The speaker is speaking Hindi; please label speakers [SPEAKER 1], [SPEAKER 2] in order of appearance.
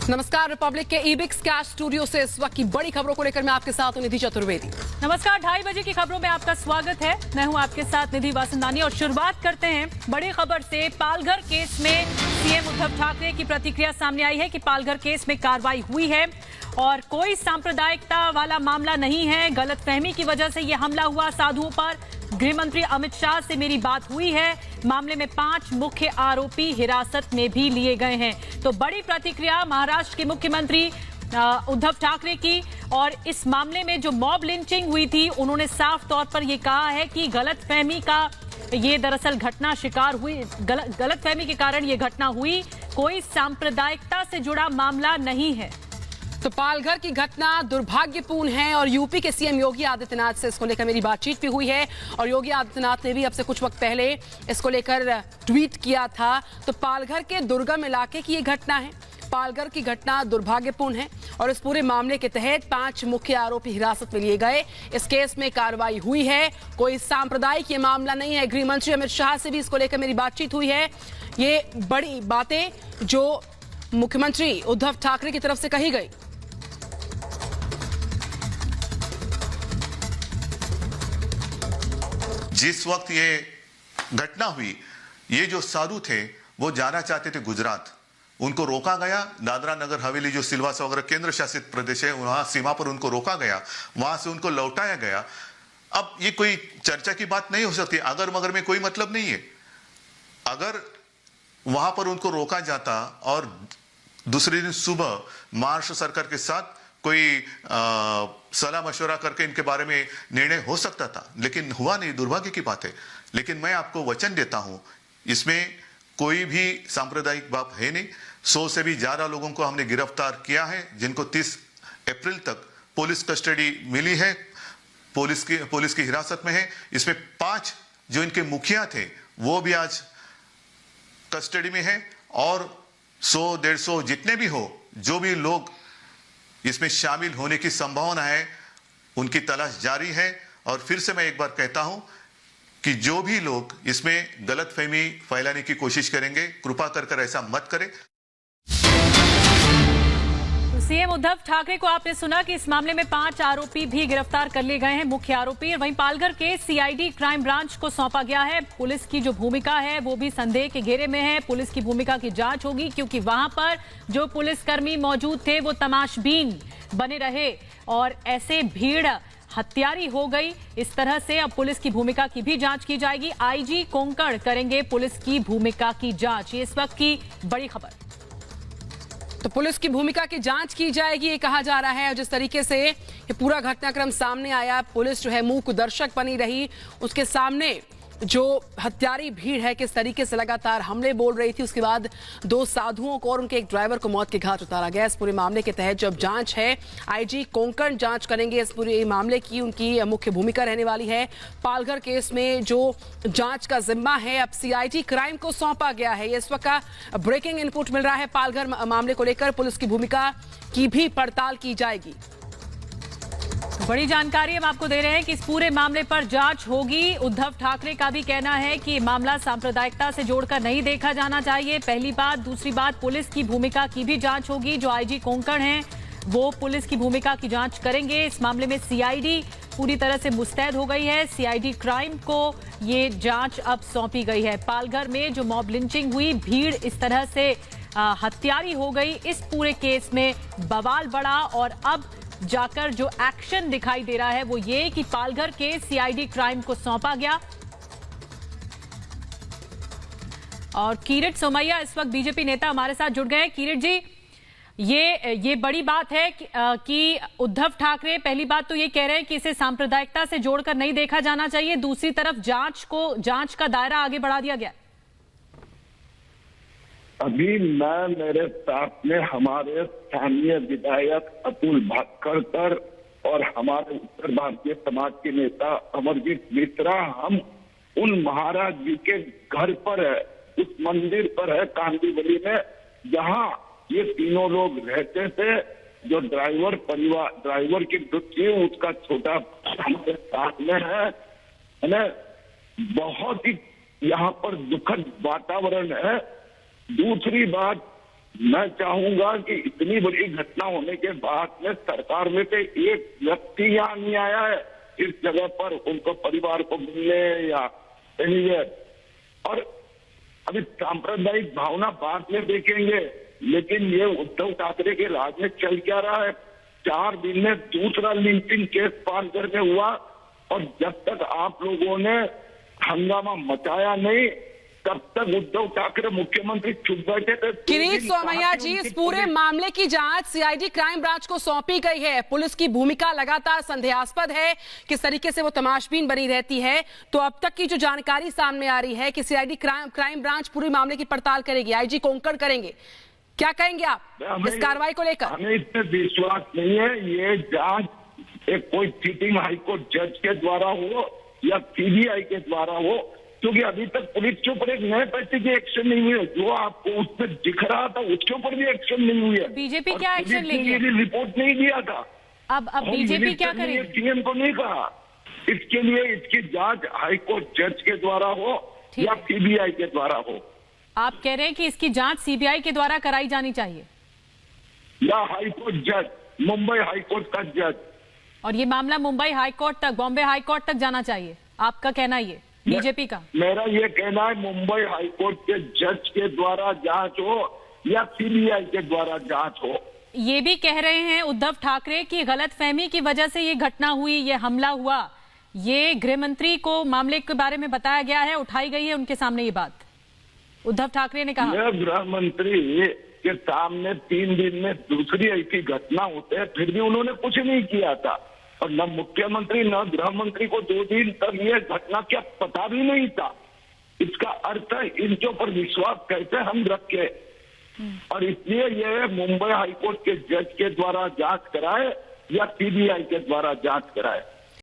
[SPEAKER 1] नमस्कार, रिपब्लिक के ईबिक्स कैश स्टूडियो से इस वक्त की बड़ी खबरों को लेकर मैं आपके साथ हूं निधि चतुर्वेदी।
[SPEAKER 2] नमस्कार, 2:30 बजे की खबरों में आपका स्वागत है। मैं हूं आपके साथ निधि वासंदानी और शुरुआत करते हैं बड़ी खबर से। पालघर केस में सीएम उद्धव ठाकरे की प्रतिक्रिया सामने आई है कि पालघर केस में कार्रवाई हुई है और कोई सांप्रदायिकता वाला मामला नहीं है। गलतफहमी की वजह से यह हमला हुआ साधुओं पर। गृह मंत्री अमित शाह से मेरी बात हुई है। मामले में 5 मुख्य आरोपी हिरासत में भी लिए गए हैं। तो बड़ी प्रतिक्रिया महाराष्ट्र के मुख्यमंत्री उद्धव ठाकरे की। और इस मामले में जो मॉब लिंचिंग हुई थी, उन्होंने साफ तौर पर यह कहा है कि गलतफहमी का ये दरअसल घटना शिकार हुई, गलतफहमी के कारण ये घटना हुई, कोई सांप्रदायिकता से जुड़ा मामला नहीं है।
[SPEAKER 1] तो पालघर की घटना दुर्भाग्यपूर्ण है और यूपी के सीएम योगी आदित्यनाथ से इसको लेकर मेरी बातचीत भी हुई है और योगी आदित्यनाथ ने भी अब से कुछ वक्त पहले इसको लेकर ट्वीट किया था। तो पालघर के दुर्गम इलाके की ये घटना है। पालघर की घटना दुर्भाग्यपूर्ण है और इस पूरे मामले के तहत 5 मुख्य आरोपी हिरासत में लिए गए। इस केस में कार्रवाई हुई है, कोई सांप्रदायिक ये मामला नहीं है। गृह मंत्री अमित शाह से भी इसको लेकर मेरी बातचीत हुई है। ये बड़ी बातें जो मुख्यमंत्री उद्धव ठाकरे की तरफ से कही गई।
[SPEAKER 3] जिस वक्त ये घटना हुई, ये जो साधु थे वो जाना चाहते थे गुजरात, उनको रोका गया। दादरा नगर हवेली जो सिलवासा वगैरह केंद्र शासित प्रदेश है, वहां सीमा पर उनको रोका गया, वहां से उनको लौटाया गया। अब ये कोई चर्चा की बात नहीं हो सकती, अगर मगर में कोई मतलब नहीं है। अगर वहां पर उनको रोका जाता और दूसरे दिन सुबह महाराष्ट्र सरकार के साथ कोई सलाह मशवरा करके इनके बारे में निर्णय हो सकता था, लेकिन हुआ नहीं। दुर्भाग्य की बात है। लेकिन मैं आपको वचन देता हूं, इसमें कोई भी सांप्रदायिक बात है नहीं। 100 से भी ज्यादा लोगों को हमने गिरफ्तार किया है, जिनको 30 अप्रैल तक पुलिस कस्टडी मिली है, पुलिस की हिरासत में है। इसमें 5 जो इनके मुखिया थे वो भी आज कस्टडी में है और 100-150 जितने भी हो, जो भी लोग इसमें शामिल होने की संभावना है, उनकी तलाश जारी है। और फिर से मैं एक बार कहता हूं कि जो भी लोग इसमें गलतफहमी फैलाने की कोशिश करेंगे, कृपा कर ऐसा मत करें।
[SPEAKER 2] सीएम उद्धव ठाकरे को आपने सुना कि इस मामले में 5 आरोपी भी गिरफ्तार कर लिए गए हैं, मुख्य आरोपी। और वहीं पालघर के सीआईडी क्राइम ब्रांच को सौंपा गया है। पुलिस की जो भूमिका है वो भी संदेह के घेरे में है। पुलिस की भूमिका की जांच होगी, क्योंकि वहां पर जो पुलिसकर्मी मौजूद थे वो तमाशबीन बने रहे और ऐसे भीड़ हत्यारी हो गई। इस तरह से अब पुलिस की भूमिका की भी जांच की जाएगी। आईजी कोंकण करेंगे पुलिस की भूमिका की जांच। ये इस वक्त की बड़ी खबर।
[SPEAKER 1] तो पुलिस की भूमिका की जांच की जाएगी, ये कहा जा रहा है। और जिस तरीके से ये पूरा घटनाक्रम सामने आया, पुलिस जो है मूक दर्शक बनी रही। उसके सामने जो हत्यारी भीड़ है किस तरीके से लगातार हमले बोल रही थी। उसके बाद 2 साधुओं को और उनके एक ड्राइवर को मौत के घाट उतारा गया। इस पूरे मामले के तहत जब जांच है, आईजी कोंकण जांच करेंगे इस पूरे मामले की। उनकी मुख्य भूमिका रहने वाली है। पालघर केस में जो जांच का जिम्मा है अब सीआईडी क्राइम को सौंपा गया है। इस वक्त का ब्रेकिंग इनपुट मिल रहा है। पालघर मामले को लेकर पुलिस की भूमिका की भी पड़ताल की जाएगी।
[SPEAKER 2] बड़ी जानकारी हम आपको दे रहे हैं कि इस पूरे मामले पर जांच होगी। उद्धव ठाकरे का भी कहना है कि मामला सांप्रदायिकता से जोड़कर नहीं देखा जाना चाहिए, पहली बात। दूसरी बात, पुलिस की भूमिका की भी जांच होगी। जो आईजी कोंकण हैं वो पुलिस की भूमिका की जांच करेंगे। इस मामले में सीआईडी पूरी तरह से मुस्तैद हो गई है। सीआईडी क्राइम को ये जांच अब सौंपी गई है। पालघर में जो मॉब लिंचिंग हुई, भीड़ इस तरह से हत्यारी हो गई, इस पूरे केस में बवाल बढ़ा। और अब जाकर जो एक्शन दिखाई दे रहा है वो ये कि पालघर के सीआईडी क्राइम को सौंपा गया। और किरीट सोमैया इस वक्त बीजेपी नेता हमारे साथ जुड़ गए। किरीट जी, ये बड़ी बात है कि उद्धव ठाकरे पहली बात तो ये कह रहे हैं कि इसे सांप्रदायिकता से जोड़कर नहीं देखा जाना चाहिए, दूसरी तरफ जांच का दायरा आगे बढ़ा दिया गया।
[SPEAKER 4] अभी मैं मेरे साथ में हमारे स्थानीय विधायक अतुल भाटकर और हमारे उत्तर भारतीय समाज के नेता अमरजीत मिश्रा, हम उन महाराज जी के घर पर है, उस मंदिर पर है कांदीवली में, जहां ये तीनों लोग रहते थे। जो ड्राइवर की मृत्यु, उसका छोटा हमारे साथ में है ना। बहुत ही यहाँ पर दुखद वातावरण है। दूसरी बात, मैं चाहूंगा कि इतनी बड़ी घटना होने के बाद में सरकार में से एक व्यक्ति यहाँ नहीं आया है इस जगह पर उनको परिवार को मिलने या एनीवेयर। और अभी सांप्रदायिक भावना बाद में देखेंगे, लेकिन ये उद्धव ठाकरे के राज में चल क्या रहा है। 4 दिन में दूसरा लिंचिंग केस पालघर में हुआ और जब तक आप लोगों ने हंगामा मचाया नहीं तब तक उद्धव ठाकरे मुख्यमंत्री चुप बैठे थे।
[SPEAKER 1] किरीट सोमैया जी, इस पूरे मामले की जांच सीआईडी क्राइम ब्रांच को सौंपी गई है। पुलिस की भूमिका लगातार संदेहास्पद है, किस तरीके से वो तमाशबीन बनी रहती है। तो अब तक की जो जानकारी सामने आ रही है कि सीआईडी क्राइम ब्रांच पूरी मामले की पड़ताल करेगी, आईजी कोंकण करेंगे, क्या कहेंगे आप इस कार्रवाई को लेकर?
[SPEAKER 4] हमें इसमें विश्वास नहीं है। ये जांच एक कोई सिटिंग हाईकोर्ट जज के द्वारा हो या सीबीआई के द्वारा हो, क्योंकि अभी तक पुलिस के ऊपर एक नए पैसे की एक्शन नहीं हुई है। जो आपको उसमें दिख रहा था उसके ऊपर भी एक्शन नहीं हुई है।
[SPEAKER 2] बीजेपी क्या एक्शन लेगी?
[SPEAKER 4] ये रिपोर्ट नहीं दिया था।
[SPEAKER 2] अब बीजेपी क्या करेगी?
[SPEAKER 4] सीएम को नहीं कहा। इसके लिए इसकी जांच हाईकोर्ट जज के द्वारा हो या सीबीआई के द्वारा हो।
[SPEAKER 2] आप कह रहे हैं कि इसकी जांच सीबीआई के द्वारा कराई जानी चाहिए
[SPEAKER 4] या हाईकोर्ट जज, मुंबई हाईकोर्ट का जज।
[SPEAKER 2] और ये मामला मुंबई हाईकोर्ट तक, बॉम्बे हाईकोर्ट तक जाना चाहिए, आपका कहना ये बीजेपी का?
[SPEAKER 4] मेरा ये कहना है मुंबई हाईकोर्ट के जज के द्वारा जांच हो या सीबीआई के द्वारा जांच हो।
[SPEAKER 2] ये भी कह रहे हैं उद्धव ठाकरे की गलतफहमी की वजह से ये घटना हुई, ये हमला हुआ, ये गृह मंत्री को मामले के बारे में बताया गया है, उठाई गई है उनके सामने ये बात। उद्धव ठाकरे ने कहा
[SPEAKER 4] गृह मंत्री के सामने 3 दिन में दूसरी ऐसी घटना होते हैं, फिर भी उन्होंने कुछ नहीं किया था। और न मुख्यमंत्री न गृह मंत्री को 2 दिन तक ये घटना क्या पता भी नहीं था। इसका अर्थ है इनके ऊपर विश्वास कैसे हम रखे। और इसलिए ये मुंबई हाईकोर्ट के जज के द्वारा जांच कराए या सीबीआई के द्वारा जांच कराए।